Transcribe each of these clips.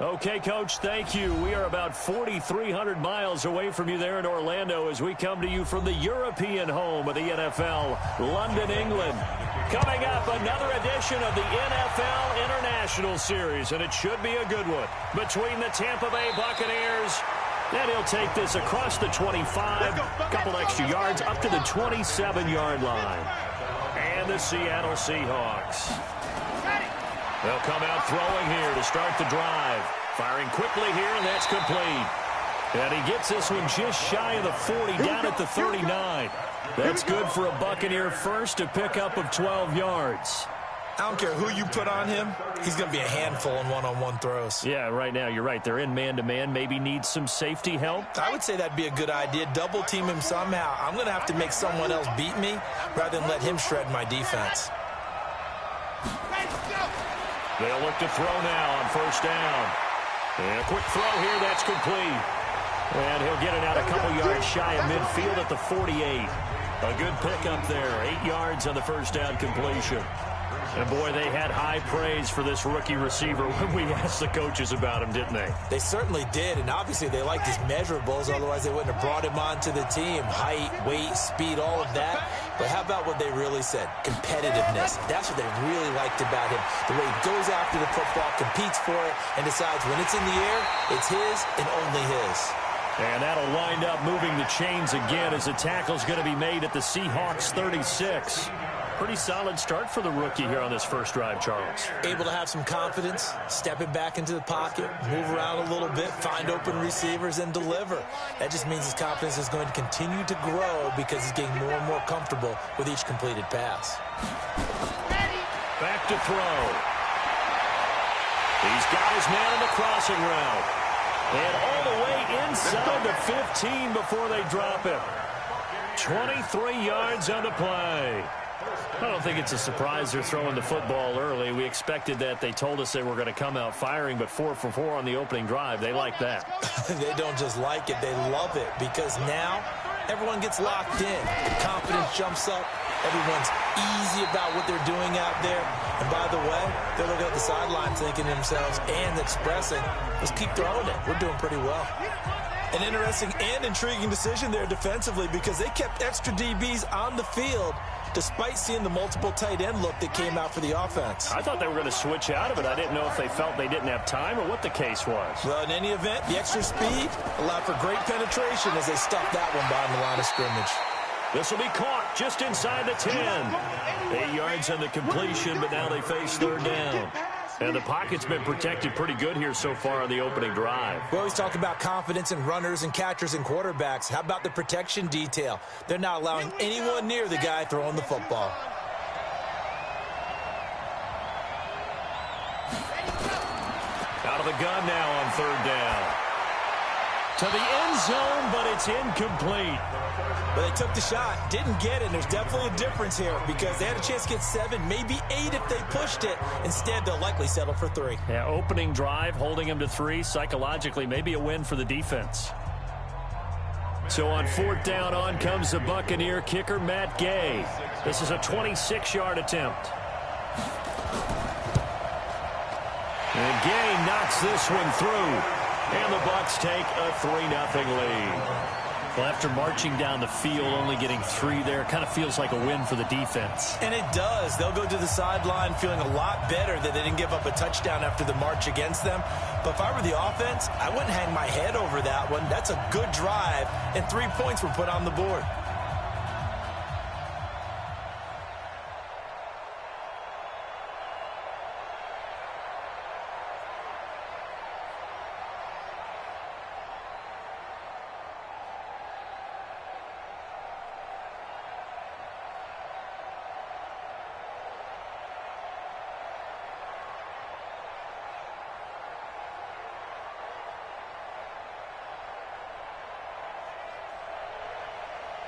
Okay, Coach, thank you. We are about 4,300 miles away from you there in Orlando as we come to you from the European home of the NFL, London, England. Coming up, another edition of the NFL International Series, and it should be a good one between the Tampa Bay Buccaneers. And he'll take this across the 25, a couple extra yards, up to the 27-yard line. And the Seattle Seahawks. They'll come out throwing here to start the drive. Firing quickly here, and that's complete. And he gets this one just shy of the 40, down at the 39. That's good for a Buccaneer first, to pick up of 12 yards. I don't care who you put on him, he's going to be a handful in one-on-one throws. Yeah, right now, you're right. They're in man-to-man, maybe need some safety help. I would say that'd be a good idea. Double-team him somehow. I'm going to have to make someone else beat me rather than let him shred my defense. They'll look to throw now on first down. And a quick throw here, that's complete. And he'll get it out a couple yards shy of midfield at the 48. A good pickup there, 8 yards on the first down completion. And, boy, they had high praise for this rookie receiver when we asked the coaches about him, didn't they? They certainly did, and obviously they liked his measurables, otherwise they wouldn't have brought him onto the team. Height, weight, speed, all of that. But how about what they really said? Competitiveness. That's what they really liked about him. The way he goes after the football, competes for it, and decides when it's in the air, it's his and only his. And that'll wind up moving the chains again as the tackle's going to be made at the Seahawks 36. Pretty solid start for the rookie here on this first drive, Charles. Able to have some confidence, stepping back into the pocket, move around a little bit, find open receivers, and deliver. That just means his confidence is going to continue to grow because he's getting more and more comfortable with each completed pass. Back to throw. He's got his man in the crossing route. And all the way inside the 15 before they drop him. 23 yards on the play. I don't think it's a surprise they're throwing the football early. We expected that. They told us they were going to come out firing, but 4 for 4 on the opening drive. They like that. They don't just like it. They love it because now everyone gets locked in. The confidence jumps up. Everyone's easy about what they're doing out there. And by the way, they're looking at the sideline thinking to themselves and expressing, let's keep throwing it. We're doing pretty well. An interesting and intriguing decision there defensively because they kept extra DBs on the field despite seeing the multiple tight end look that came out for the offense. I thought they were going to switch out of it. I didn't know if they felt they didn't have time or what the case was. Well, in any event, the extra speed allowed for great penetration as they stuffed that one behind the line of scrimmage. This will be caught just inside the 10. 8 yards on the completion, but now they face third down. And the pocket's been protected pretty good here so far on the opening drive. We always talk about confidence in runners and catchers and quarterbacks. How about the protection detail? They're not allowing anyone near the guy throwing the football. Out of the gun now on third down. To the end zone, but it's incomplete. But they took the shot, didn't get it, and there's definitely a difference here because they had a chance to get 7, maybe 8 if they pushed it. Instead, they'll likely settle for 3. Yeah, opening drive, holding them to 3, psychologically, maybe a win for the defense. So on fourth down, on comes the Buccaneer kicker, Matt Gay. This is a 26-yard attempt. And Gay knocks this one through. And the Bucs take a 3-0 lead. Well, after marching down the field, only getting 3 there, kind of feels like a win for the defense. And it does. They'll go to the sideline feeling a lot better that they didn't give up a touchdown after the march against them. But if I were the offense, I wouldn't hang my head over that one. That's a good drive, and 3 points were put on the board.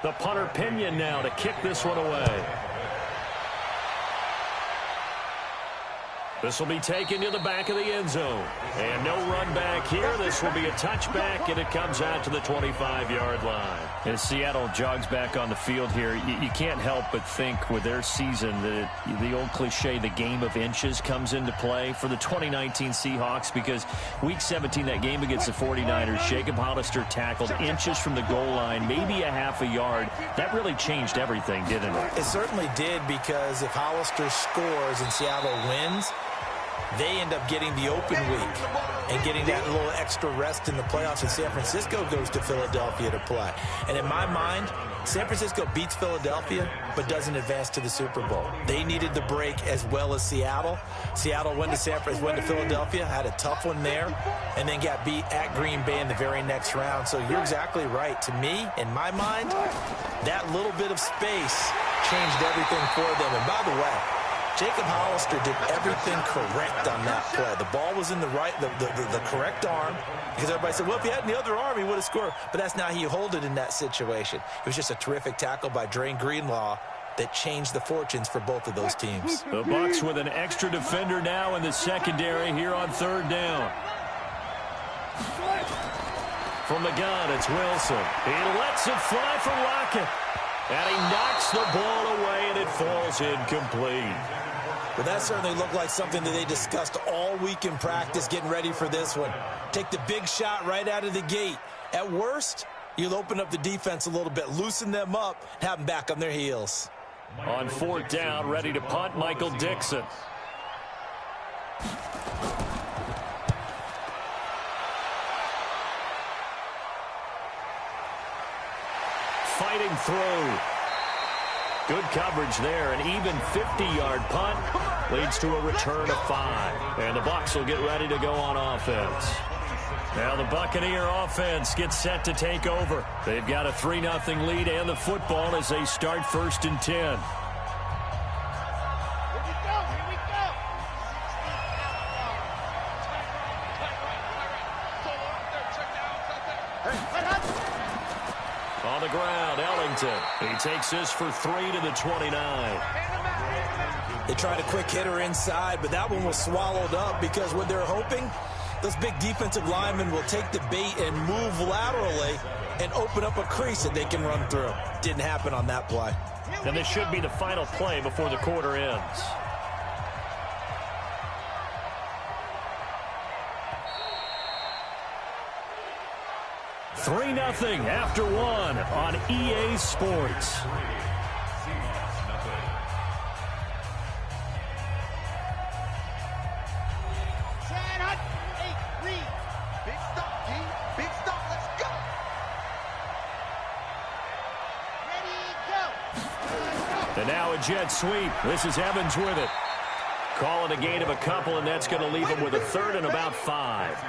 The punter Pinion now to kick this one away. This will be taken to the back of the end zone. And no run back here. This will be a touchback, and it comes out to the 25-yard line. As Seattle jogs back on the field here, you can't help but think with their season that the old cliche, the game of inches, comes into play for the 2019 Seahawks, because Week 17, that game against the 49ers, Jacob Hollister tackled inches from the goal line, maybe a half a yard. That really changed everything, didn't it? It certainly did, because if Hollister scores and Seattle wins, they end up getting the open week and getting that little extra rest in the playoffs, and San Francisco goes to Philadelphia to play. And in my mind, San Francisco beats Philadelphia but doesn't advance to the Super Bowl. They needed the break as well as Seattle. Seattle went to Philadelphia, had a tough one there, and then got beat at Green Bay in the very next round. So you're exactly right. To me, in my mind, that little bit of space changed everything for them. And by the way, Jacob Hollister did everything correct on that play. The ball was in the correct arm, because everybody said, well, if he had in the other arm, he would have scored. But that's not how you hold it in that situation. It was just a terrific tackle by Drain Greenlaw that changed the fortunes for both of those teams. The Bucs with an extra defender now in the secondary here on third down. From the gun, it's Wilson. He lets it fly for Lockett. And he knocks the ball away, and it falls incomplete. But that certainly looked like something that they discussed all week in practice, getting ready for this one. Take the big shot right out of the gate. At worst, you'll open up the defense a little bit, loosen them up, and have them back on their heels. On fourth down, ready to punt, Michael Dixon. Fighting through. Good coverage there. An even 50-yard punt leads to a return of 5. And the Bucs will get ready to go on offense. Now the Buccaneer offense gets set to take over. They've got a 3-0 lead and the football as they start 1st and 10. On the ground, Ellington. He takes this for 3 to the 29. They tried a quick hitter inside, but that one was swallowed up, because what they're hoping, those big defensive linemen will take the bait and move laterally and open up a crease that they can run through. Didn't happen on that play. And this should be the final play before the quarter ends. Three 0 after 1 on EA Sports. And now a jet sweep. This is Evans with it. Calling a gain of a couple, and that's going to leave him with a 3rd and about 5.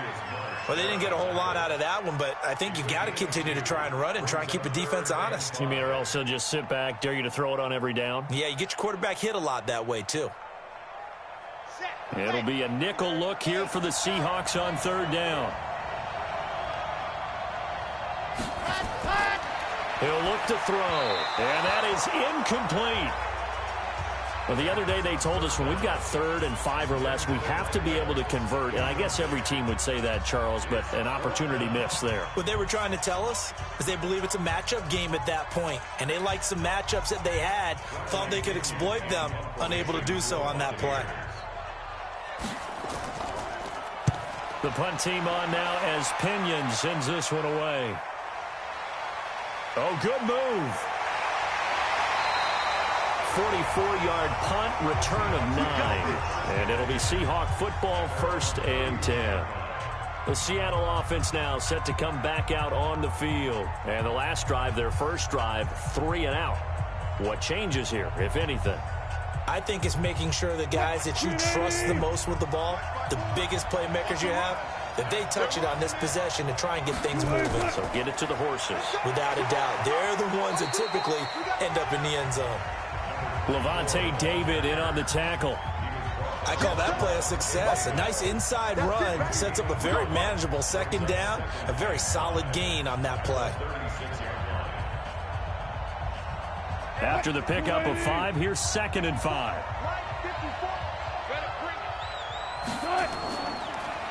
Well, they didn't get a whole lot out of that one, but I think you got to continue to try and run and try and keep the defense honest. You mean, or else he'll just sit back, dare you to throw it on every down? Yeah, you get your quarterback hit a lot that way, too. It'll be a nickel look here for the Seahawks on 3rd down. He'll look to throw, and that is incomplete. Well, the other day they told us when we've got 3rd and 5 or less, we have to be able to convert. And I guess every team would say that, Charles, but an opportunity missed there. What they were trying to tell us is they believe it's a matchup game at that point. And they liked some matchups that they had, thought they could exploit them, unable to do so on that play. The punt team on now as Pinion sends this one away. Oh, good move. 44-yard punt, return of 9. And it'll be Seahawk football, 1st and 10. The Seattle offense now set to come back out on the field. And the last drive, their first drive, 3 and out. What changes here, if anything? I think it's making sure the guys that you trust the most with the ball, the biggest playmakers you have, that they touch it on this possession and try and get things moving. So get it to the horses. Without a doubt. They're the ones that typically end up in the end zone. Levante David in on the tackle. I call that play a success. A nice inside run sets up a very manageable 2nd down. A very solid gain on that play. After the pickup of 5, here's 2nd and 5.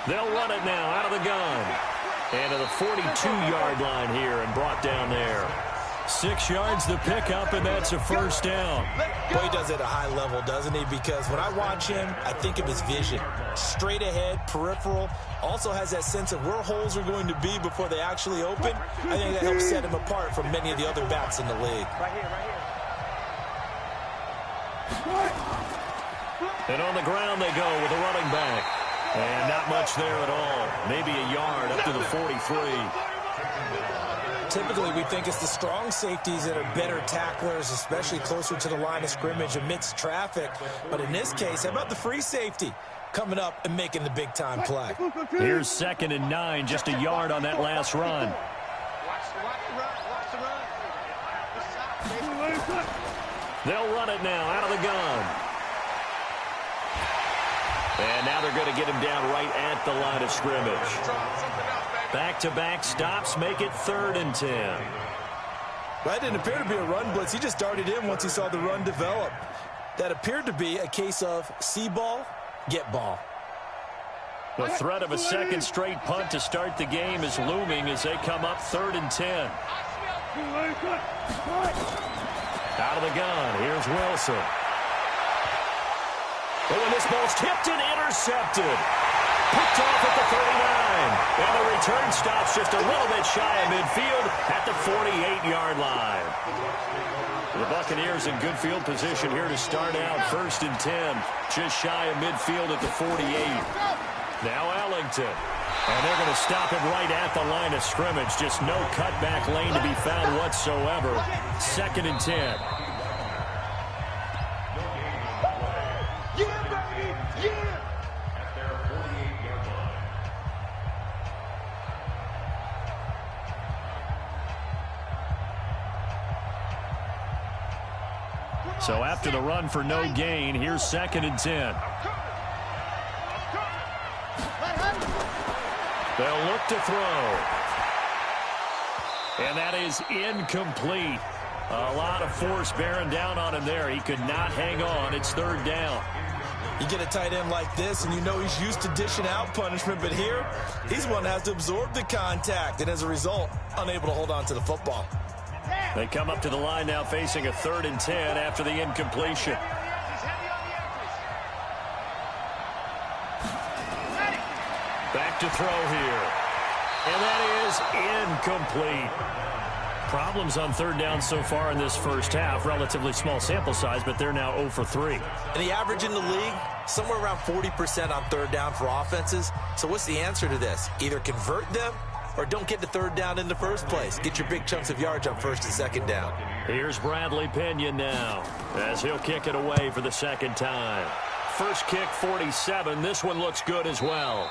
They'll run it now out of the gun. And to the 42-yard line here and brought down there. 6 yards the pickup, and that's a first down. Boy, he does it at a high level, doesn't he? Because when I watch him, I think of his vision. Straight ahead, peripheral. Also has that sense of where holes are going to be before they actually open. I think that helps set him apart from many of the other backs in the league. And on the ground they go with a running back. And not much there at all. Maybe a yard up to the 43. Typically, we think it's the strong safeties that are better tacklers, especially closer to the line of scrimmage amidst traffic. But in this case, how about the free safety coming up and making the big-time play? Here's 2nd and 9, just a yard on that last run. They'll run it now out of the gun. And now they're going to get him down right at the line of scrimmage. Back-to-back stops make it 3rd and 10. That didn't appear to be a run blitz. He just darted in once he saw the run develop. That appeared to be a case of see ball, get ball. The threat of a second straight punt to start the game is looming as they come up 3rd and 10. Out of the gun, here's Wilson. Oh, and this ball's tipped and intercepted. Picked off at the 39. And the return stops just a little bit shy of midfield at the 48-yard line. The Buccaneers in good field position here to start out 1st and 10. Just shy of midfield at the 48. Now Ellington. And they're going to stop him right at the line of scrimmage. Just no cutback lane to be found whatsoever. 2nd and 10. So after the run for no gain, here's 2nd and 10. They'll look to throw. And that is incomplete. A lot of force bearing down on him there. He could not hang on. It's 3rd down. You get a tight end like this, and you know he's used to dishing out punishment. But here, he's one that has to absorb the contact. And as a result, unable to hold on to the football. They come up to the line now facing a 3rd and 10 after the incompletion. Back to throw here. And that is incomplete. Problems on 3rd down so far in this first half. Relatively small sample size, but they're now 0 for 3. And the average in the league, somewhere around 40% on 3rd down for offenses. So what's the answer to this? Either convert them or don't get to 3rd down in the first place. Get your big chunks of yards on 1st and 2nd down. Here's Bradley Pinion now as he'll kick it away for the 2nd time. First kick, 47. This one looks good as well.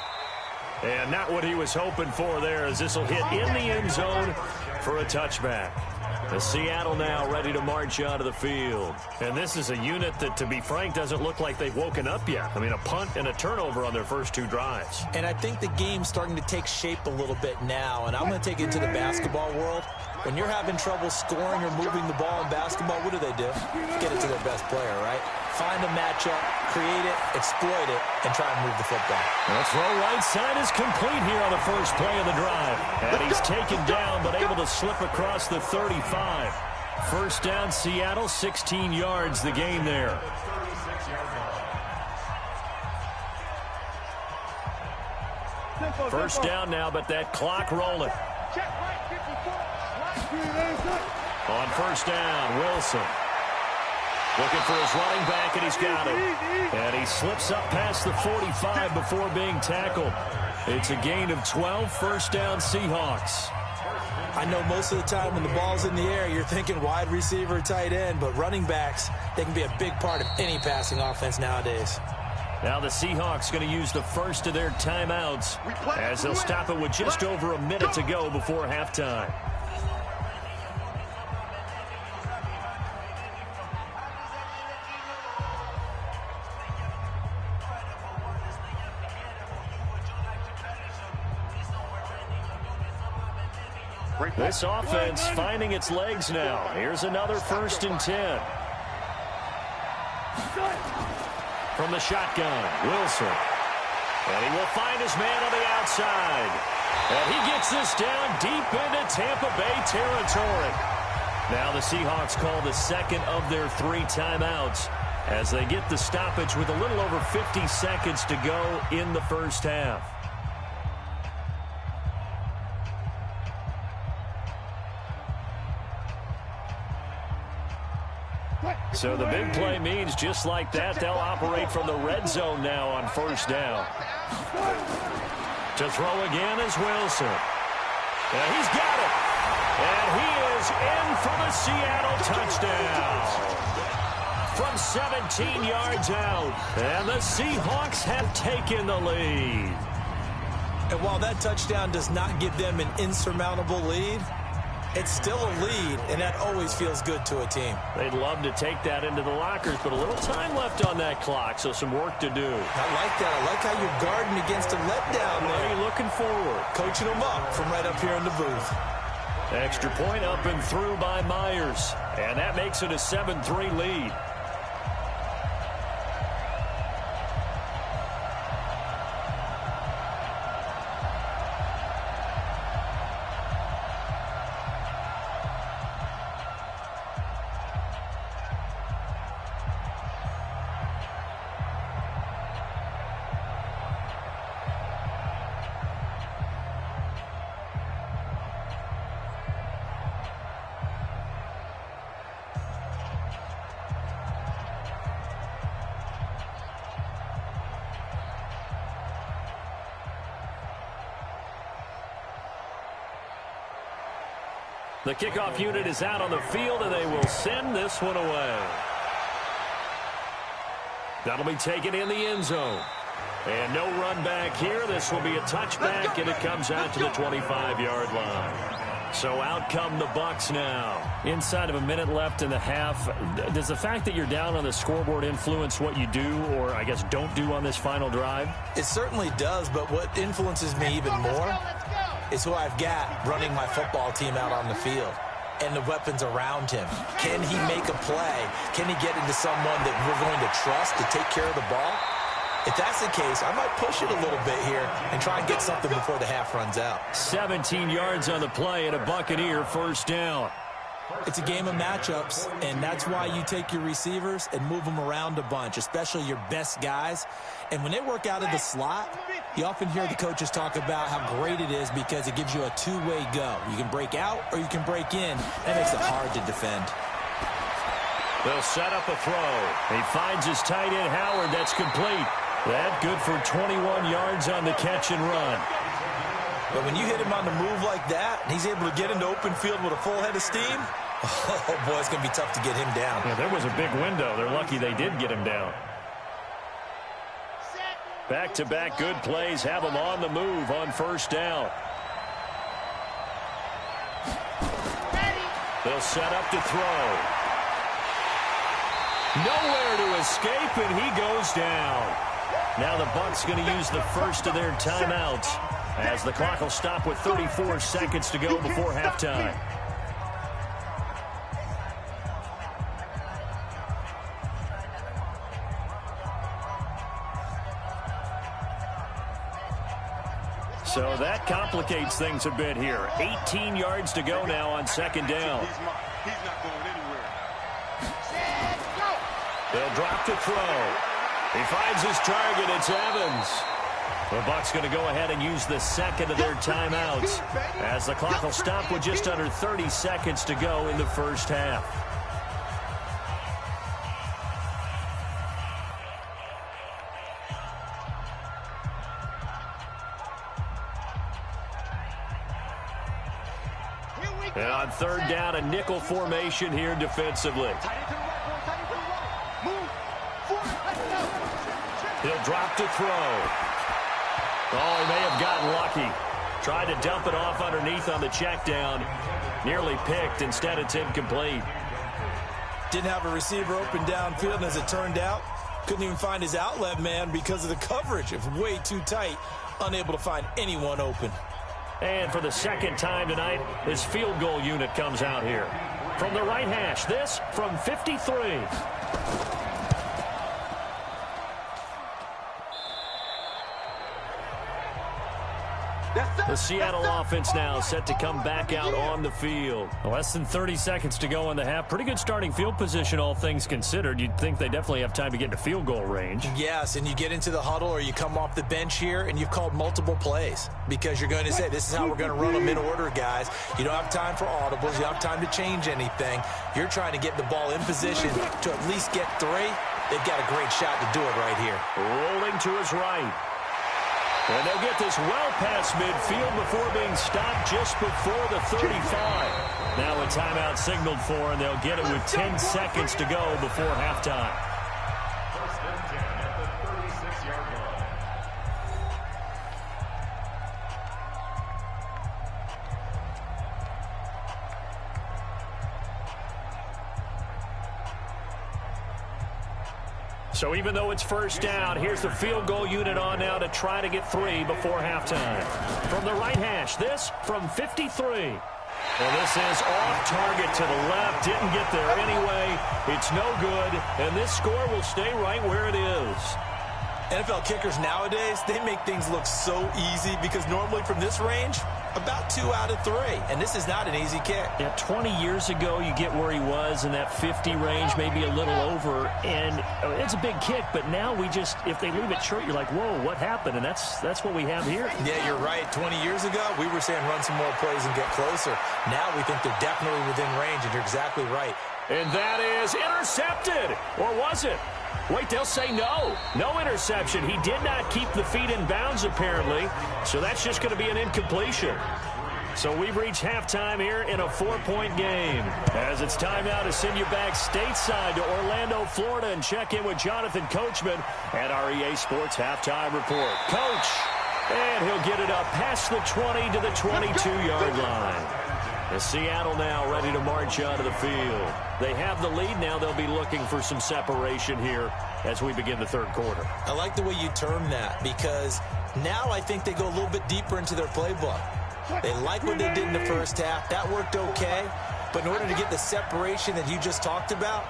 And not what he was hoping for there, as this will hit in the end zone for a touchback. The Seattle now ready to march onto the field. And this is a unit that, to be frank, doesn't look like they've woken up yet. I mean, a punt and a turnover on their first 2 drives. And I think the game's starting to take shape a little bit now. And I'm going to take it to the basketball world. When you're having trouble scoring or moving the ball in basketball, what do? Get it to their best player, right? Find a matchup, create it, exploit it, and try and move the football. The throw right side is complete here on the first play of the drive. And he's taken down, but able to slip across the 35. First down, Seattle, 16 yards the gain there. First down now, but that clock rolling. On first down, Wilson. Looking for his running back, and he's got him. And he slips up past the 45 before being tackled. It's a gain of 12, first down Seahawks. I know most of the time when the ball's in the air, you're thinking wide receiver, tight end, but running backs, they can be a big part of any passing offense nowadays. Now the Seahawks going to use the first of their timeouts as they'll stop it with just over a minute to go before halftime. This offense finding its legs now. Here's another 1st and 10. From the shotgun, Wilson. And he will find his man on the outside. And he gets this down deep into Tampa Bay territory. Now the Seahawks call the second of their 3 timeouts as they get the stoppage with a little over 50 seconds to go in the first half. So the big play means just like that, they'll operate from the red zone now on first down. To throw again is Wilson. And he's got it. And he is in for the Seattle touchdown. From 17 yards out. And the Seahawks have taken the lead. And while that touchdown does not give them an insurmountable lead, it's still a lead, and that always feels good to a team. They'd love to take that into the lockers, but a little time left on that clock, so some work to do. I like that. I like how you're guarding against a letdown there. Are you looking forward? Coaching them up from right up here in the booth. Extra point up and through by Myers, and that makes it a 7-3 lead. The kickoff unit is out on the field, and they will send this one away. That'll be taken in the end zone. And no run back here. This will be a touchback, and it comes out to the 25-yard line. So out come the Bucs now. Inside of a minute left in the half, does the fact that you're down on the scoreboard influence what you do, or I guess don't do on this final drive? It certainly does, but what influences me even more is who I've got running my football team out on the field and the weapons around him. Can he make a play? Can he get into someone that we're going to trust to take care of the ball? If that's the case, I might push it a little bit here and try and get something before the half runs out. 17 yards on the play and a Buccaneer first down. It's a game of matchups, and that's why you take your receivers and move them around a bunch, especially your best guys. And when they work out of the slot, you often hear the coaches talk about how great it is because it gives you a two-way go. You can break out or you can break in. That makes it hard to defend. They'll set up a throw. He finds his tight end, Howard. That's complete. That good for 21 yards on the catch and run. But when you hit him on the move like that, and he's able to get into open field with a full head of steam, oh, boy, it's going to be tough to get him down. Yeah, there was a big window. They're lucky they did get him down. Back-to-back good plays have him on the move on first down. They'll set up to throw. Nowhere to escape, and he goes down. Now the Bucs going to use the first of their timeouts as the clock will stop with 34 seconds to go before halftime. So that complicates things a bit here. 18 yards to go now on second down. He's not going anywhere. They'll drop to throw. He finds his target. It's Evans. The Bucs going to go ahead and use the second of their timeouts as the clock will stop with just under 30 seconds to go in the first half. And on third down, a nickel formation here defensively. He'll drop to throw. Oh, he may have gotten lucky. Tried to dump it off underneath on the check down. Nearly picked. Instead, it's incomplete. Didn't have a receiver open downfield, and as it turned out, couldn't even find his outlet man because of the coverage. It was way too tight. Unable to find anyone open. And for the second time tonight, his field goal unit comes out here. From the right hash, this from 53. The Seattle offense now set to come back out on the field. Less than 30 seconds to go in the half. Pretty good starting field position, all things considered. You'd think they definitely have time to get into field goal range. Yes, and you get into the huddle or you come off the bench here and you've called multiple plays because you're going to say, this is how we're going to run them in order, guys. You don't have time for audibles. You don't have time to change anything. You're trying to get the ball in position to at least get 3. They've got a great shot to do it right here. Rolling to his right. And they'll get this well past midfield before being stopped just before the 35. Now a timeout signaled for, and they'll get it with 10 seconds to go before halftime. First and 10 at the 36-yard line. So even though it's first down, here's the field goal unit on now to try to get 3 before halftime. From the right hash, this from 53. Well, this is off target to the left. Didn't get there anyway. It's no good, and this score will stay right where it is. NFL kickers nowadays, they make things look so easy because normally from this range, about 2 out of 3. And this is not an easy kick. Yeah, 20 years ago, you get where he was in that 50 range, maybe a little over. And it's a big kick, but now we just, if they leave it short, you're like, whoa, what happened? And that's what we have here. Yeah, you're right. 20 years ago, we were saying run some more plays and get closer. Now we think they're definitely within range, and you're exactly right. And that is intercepted. Or was it? Wait, they'll say no. No interception. He did not keep the feet in bounds, apparently. So that's just going to be an incompletion. So we've reached halftime here in a 4-point game. As it's time now to send you back stateside to Orlando, Florida, and check in with Jonathan Coachman at our EA Sports Halftime Report. Coach, and he'll get it up past the 20 to the 22-yard line. As Seattle now ready to march out of the field. They have the lead now. They'll be looking for some separation here as we begin the third quarter. I like the way you term that because now I think they go a little bit deeper into their playbook. They like what they did in the first half. That worked okay. But in order to get the separation that you just talked about,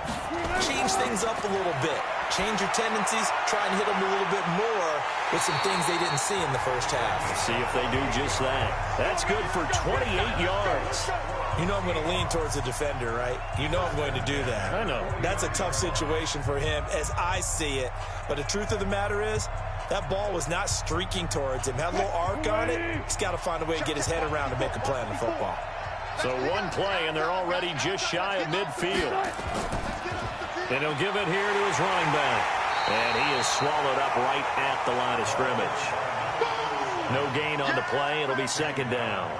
change things up a little bit. Change your tendencies. Try and hit them a little bit more with some things they didn't see in the first half. See if they do just that. That's good for 28 yards. You know I'm going to lean towards the defender, right? You know I'm going to do that. I know. That's a tough situation for him as I see it. But the truth of the matter is, that ball was not streaking towards him. Had a little arc on it. He's got to find a way to get his head around to make a play on the football. So one play, and they're already just shy of midfield. And he'll give it here to his running back. And he is swallowed up right at the line of scrimmage. No gain on the play. It'll be second down.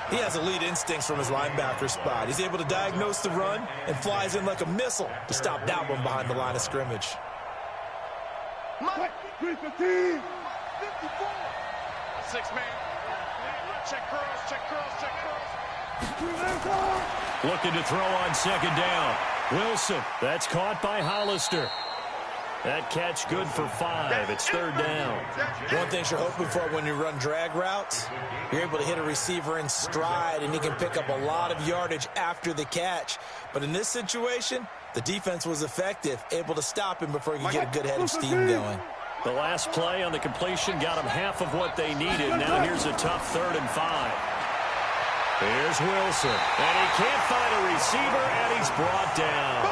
He has elite instincts from his linebacker spot. He's able to diagnose the run and flies in like a missile to stop that one behind the line of scrimmage. 54. 6-man. Check cross, check cross, check cross. Looking to throw on second down. Wilson, that's caught by Hollister. That catch good for 5. It's third down. One thing you're hoping for when you run drag routes, you're able to hit a receiver in stride, and he can pick up a lot of yardage after the catch. But in this situation, the defense was effective, able to stop him before he could get a good head of steam going. The last play on the completion got him half of what they needed. Now here's a tough 3rd and 5. Here's Wilson, and he can't find a receiver, and he's brought down.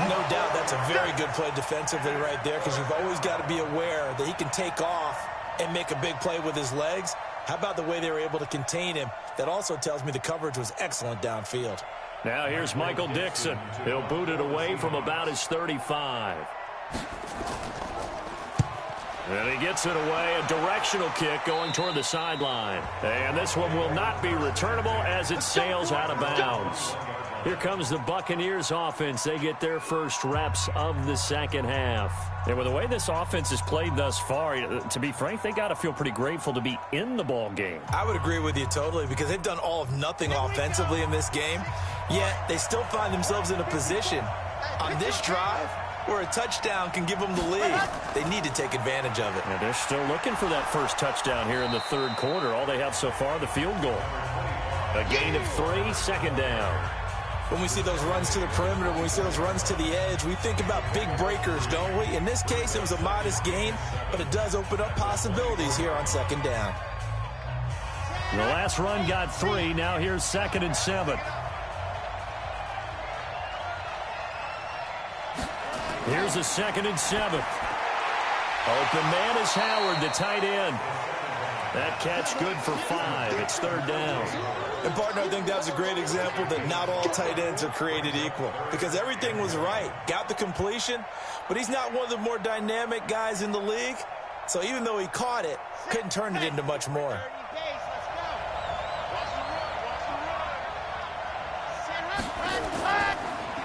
No doubt that's a very good play defensively right there because you've always got to be aware that he can take off and make a big play with his legs. How about the way they were able to contain him? That also tells me the coverage was excellent downfield. Now here's Michael Dixon. He'll boot it away from about his 35. And he gets it away, a directional kick going toward the sideline. And this one will not be returnable as it sails out of bounds. Here comes the Buccaneers offense. They get their first reps of the second half. And with the way this offense has played thus far, to be frank, they got to feel pretty grateful to be in the ball game. I would agree with you totally because they've done all of nothing offensively in this game, yet they still find themselves in a position on this drive where a touchdown can give them the lead. They need to take advantage of it. And they're still looking for that first touchdown here in the third quarter. All they have so far, the field goal. A gain of 3, second down. When we see those runs to the perimeter, when we see those runs to the edge, we think about big breakers, don't we? In this case, it was a modest gain, but it does open up possibilities here on second down. The last run got 3. Now here's 2nd and 7. Here's a 2nd and 7. Open man is Howard, the tight end. That catch good for 5. It's 3rd down. And, partner, I think that was a great example that not all tight ends are created equal, because everything was right. Got the completion, but he's not one of the more dynamic guys in the league. So even though he caught it, couldn't turn it into much more.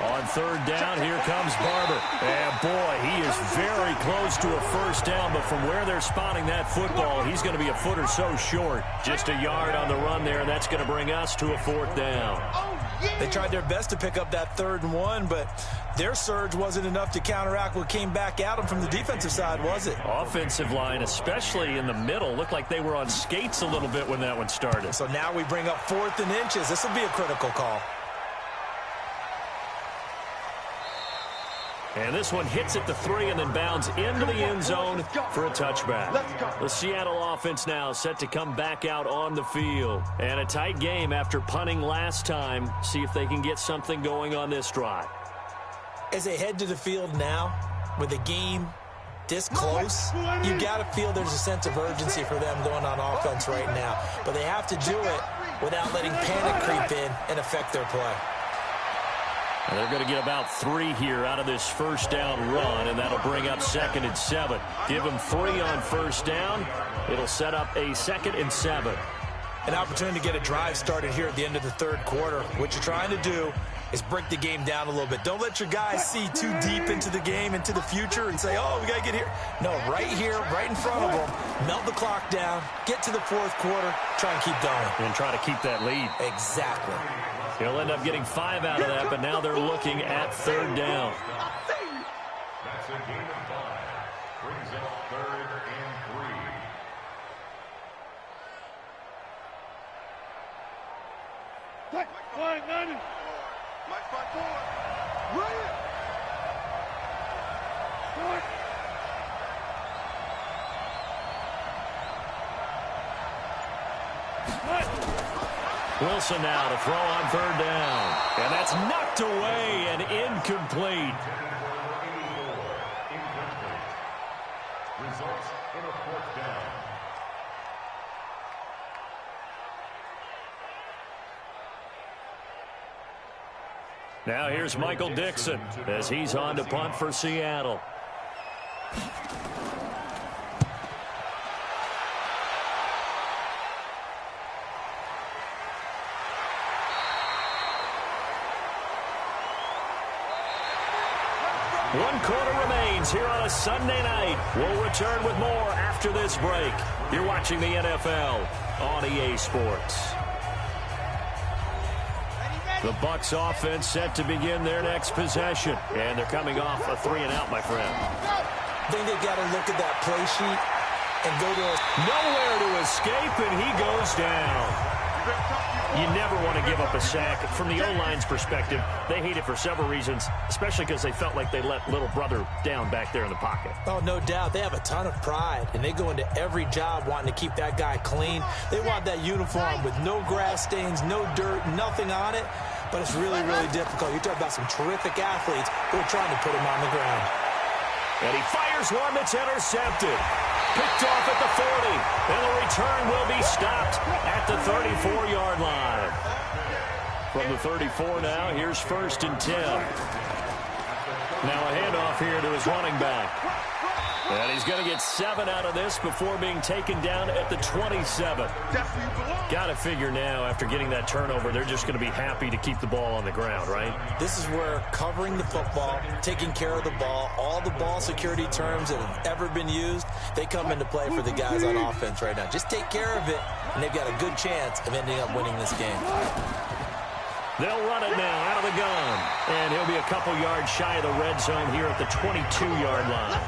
On 3rd down, here comes Barber. And, boy, he is very close to a first down, but from where they're spotting that football, he's going to be a foot or so short. Just a yard on the run there, and that's going to bring us to a 4th down. They tried their best to pick up that 3rd and 1, but their surge wasn't enough to counteract what came back at them from the defensive side, was it? Offensive line, especially in the middle, looked like they were on skates a little bit when that one started. So now we bring up 4th and inches. This will be a critical call. And this one hits at the 3 and then bounds into the end zone for a touchback. The Seattle offense now set to come back out on the field. And a tight game after punting last time. See if they can get something going on this drive. As they head to the field now, with the game this close, you got to feel there's a sense of urgency for them going on offense right now. But they have to do it without letting panic creep in and affect their play. And they're going to get about 3 here out of this first down run, and that'll bring up 2nd and 7. Give them 3 on first down. It'll set up a 2nd and 7. An opportunity to get a drive started here at the end of the 3rd quarter. What you're trying to do is break the game down a little bit. Don't let your guys see too deep into the game, into the future, and say, oh, we got to get here. No, right here, right in front of them. Melt the clock down, get to the 4th quarter, try and keep going. And try to keep that lead. Exactly. He'll end up getting 5 out of that, but now they're looking at 3rd down. That's a gain of 5. Brings up 3rd and 3. Mike, Madden. Mike, front forward. Run it. Forward. Wilson now to throw on 3rd down. And that's knocked away and incomplete. Results in a 4th down. Now here's Michael Dixon as he's on to punt for Seattle. One quarter remains here on a Sunday night. We'll return with more after this break. You're watching the NFL on EA Sports. The Bucs offense set to begin their next possession. And they're coming off a 3-and-out, my friend. I think they've got to look at that play sheet and go to nowhere to escape, and he goes down. You never want to give up a sack. From the O-line's perspective, they hate it for several reasons, especially because they felt like they let little brother down back there in the pocket. Oh, no doubt. They have a ton of pride, and they go into every job wanting to keep that guy clean. They want that uniform with no grass stains, no dirt, nothing on it, but it's really, really difficult. You're talking about some terrific athletes who are trying to put him on the ground. And he fires one that's intercepted. Picked off at the 40. And the return will be stopped at the 34-yard line. From the 34 now, here's 1st and 10. Now a handoff here to his running back. And he's going to get 7 out of this before being taken down at the 27. Got to figure now, after getting that turnover, they're just going to be happy to keep the ball on the ground, right? This is where covering the football, taking care of the ball, all the ball security terms that have ever been used, they come into play for the guys on offense right now. Just take care of it, and they've got a good chance of ending up winning this game. They'll run it now out of the gun. And he'll be a couple yards shy of the red zone here at the 22-yard line.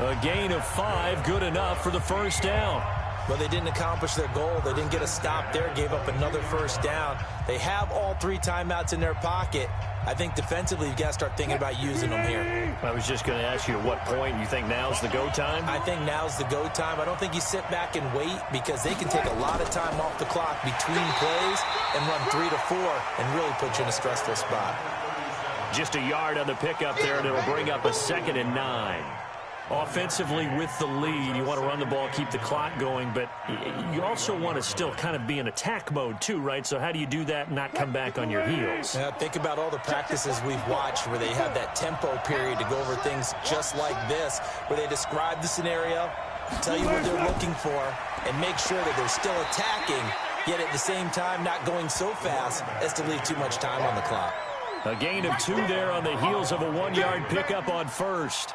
A gain of 5, good enough for the first down. Well, they didn't accomplish their goal. They didn't get a stop there, gave up another first down. They have all 3 timeouts in their pocket. I think defensively you've got to start thinking about using them here. I was just going to ask you at what point you think now's the go time? I think now's the go time. I don't think you sit back and wait because they can take a lot of time off the clock between plays and run 3 to 4 and really put you in a stressful spot. Just a yard on the pickup there, and it'll bring up a 2nd and 9. Offensively with the lead, you want to run the ball, keep the clock going, but you also want to still kind of be in attack mode too, right? So how do you do that and not come back on your heels? Think about all the practices we've watched where they have that tempo period to go over things just like this, where they describe the scenario, tell you what they're looking for, and make sure that they're still attacking, yet at the same time not going so fast as to leave too much time on the clock. A gain of 2 there on the heels of a 1-yard pickup on first.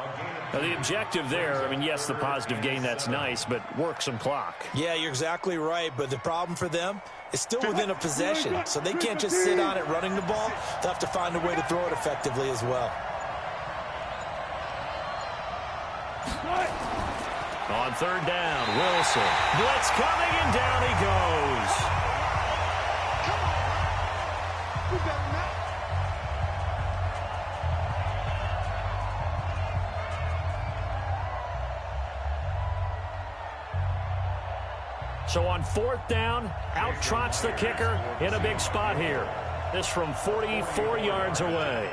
Now, the objective there, I mean, yes, the positive gain, that's nice, but work some clock. Yeah, you're exactly right, but the problem for them is still within a possession, so they can't just sit on it running the ball. They'll have to find a way to throw it effectively as well. On 3rd down, Wilson. Blitz coming, and down he goes. So on 4th down, out trots the kicker in a big spot here. This from 44 yards away.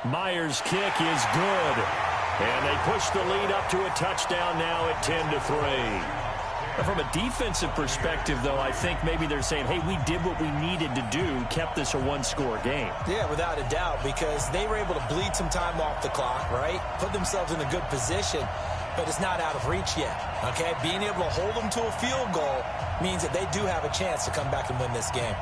Myers' kick is good. And they push the lead up to a touchdown now at 10-3. From a defensive perspective, though, I think maybe they're saying, hey, we did what we needed to do, kept this a 1-score game. Yeah, without a doubt, because they were able to bleed some time off the clock, right? Put themselves in a good position, but it's not out of reach yet, okay? Being able to hold them to a field goal means that they do have a chance to come back and win this game.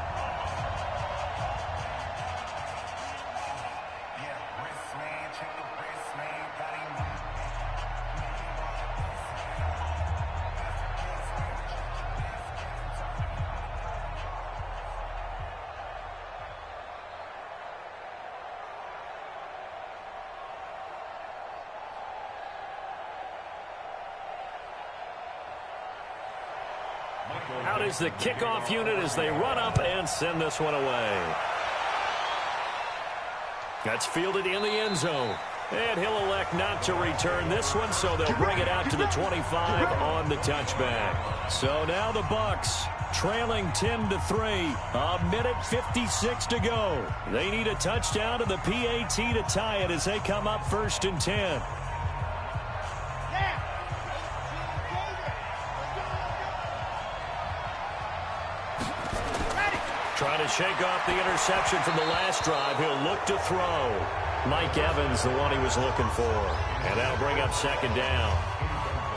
Out is the kickoff unit as they run up and send this one away. That's fielded in the end zone. And he'll elect not to return this one, so they'll bring it out to the 25 on the touchback. So now the Bucs trailing 10-3. A minute 56 to go. They need a touchdown to the PAT to tie it as they come up 1st and 10. Trying to shake off the interception from the last drive. He'll look to throw. Mike Evans, the one he was looking for. And that'll bring up 2nd down.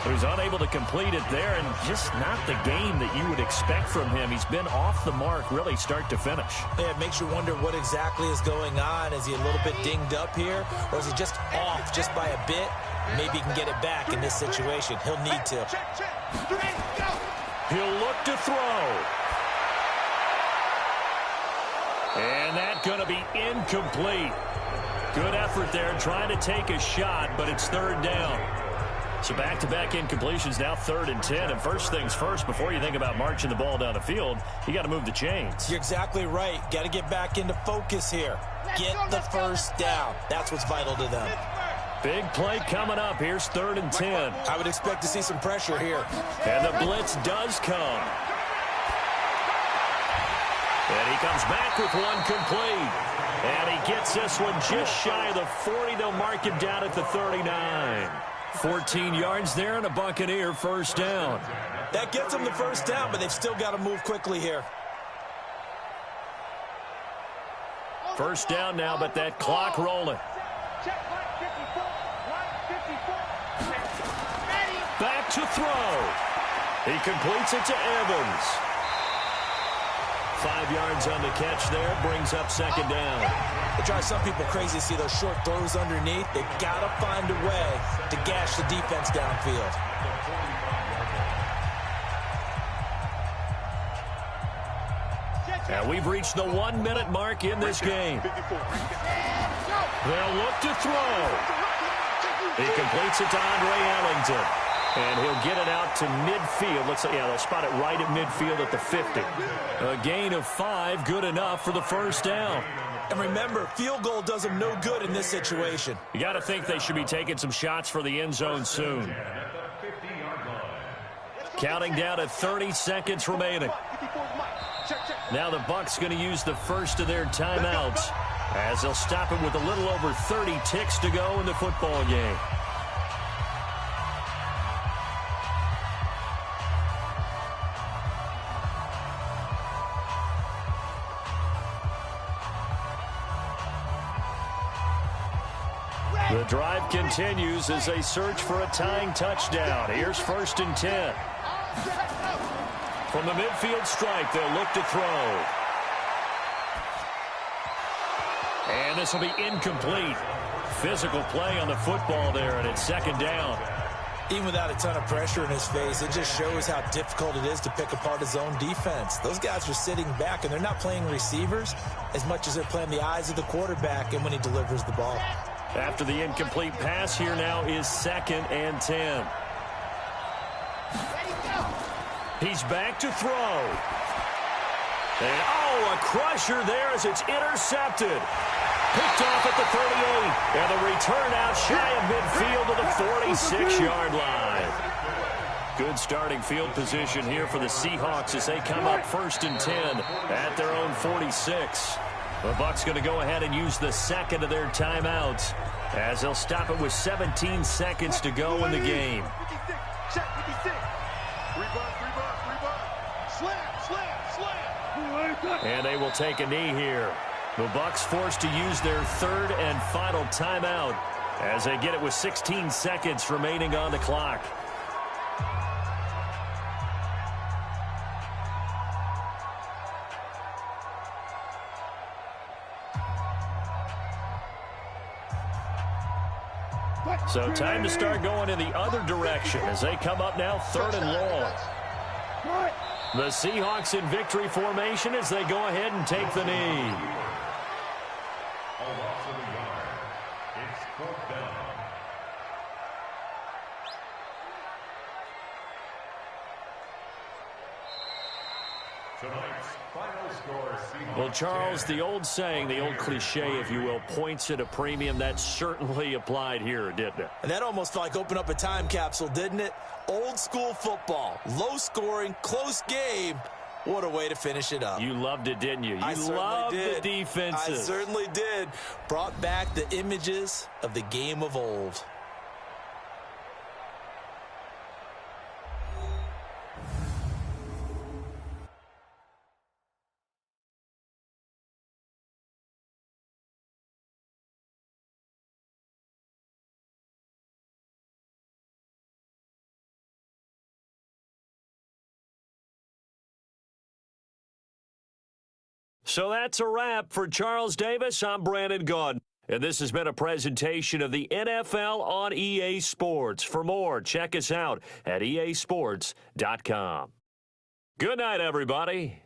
So he's unable to complete it there, and just not the game that you would expect from him. He's been off the mark, really, start to finish. Yeah, it makes you wonder what exactly is going on. Is he a little bit dinged up here, or is he just off just by a bit? Maybe he can get it back in this situation. He'll need to. He'll look to throw. And that's going to be incomplete. Good effort there trying to take a shot, but it's 3rd down. So back-to-back incompletions, now 3rd and 10. And first things first, before you think about marching the ball down the field, you got to move the chains. You're exactly right. Got to get back into focus here. Get the first down. That's what's vital to them. Big play coming up. Here's 3rd and 10. I would expect to see some pressure here. And the blitz does come. And he comes back with one complete. And he gets this one just shy of the 40. They'll mark him down at the 39. 14 yards there and a Buccaneer 1st down. That gets them the first down, but they've still got to move quickly here. 1st down now, but that clock rolling. Back to throw. He completes it to Evans. 5 yards on the catch there, brings up 2nd down. It drives some people crazy to see those short throws underneath. They've got to find a way to gash the defense downfield. And we've reached the 1-minute mark in this game. They'll look to throw. He completes it to Andre Ellington. And he'll get it out to midfield. Let's say, yeah, they'll spot it right at midfield at the 50. A gain of 5, good enough for the first down. And remember, field goal does them no good in this situation. You got to think they should be taking some shots for the end zone soon. Counting down to 30 seconds remaining. Now the Bucs going to use the first of their timeouts as they'll stop it with a little over 30 ticks to go in the football game. The drive continues as they search for a tying touchdown. Here's 1st and 10. From the midfield stripe, they'll look to throw. And this will be incomplete. Physical play on the football there, and it's 2nd down. Even without a ton of pressure in his face, it just shows how difficult it is to pick apart his own defense. Those guys are sitting back, and they're not playing receivers as much as they're playing the eyes of the quarterback and when he delivers the ball. After the incomplete pass, here now is 2nd and 10. He's back to throw. And, a crusher there as it's intercepted. Picked off at the 38. And the return out shy of midfield to the 46-yard line. Good starting field position here for the Seahawks as they come up 1st and 10 at their own 46. The Bucs going to go ahead and use the second of their timeouts as they'll stop it with 17 seconds to go in the game. And they will take a knee here. The Bucs forced to use their 3rd and final timeout as they get it with 16 seconds remaining on the clock. So time to start going in the other direction as they come up now 3rd and long. The Seahawks in victory formation as they go ahead and take the knee. A loss of a yard. It's 4th down. Tonight's final score, Seahawks. Well, Charles, the old saying, the old cliche, if you will, points at a premium, that certainly applied here, didn't it? And that almost felt like opened up a time capsule, didn't it? Old school football, low scoring, close game. What a way to finish it up. You loved it, didn't you? You loved the defenses. I certainly did. Brought back the images of the game of old. So that's a wrap for Charles Davis. I'm Brandon Gaudin. And this has been a presentation of the NFL on EA Sports. For more, check us out at easports.com. Good night, everybody.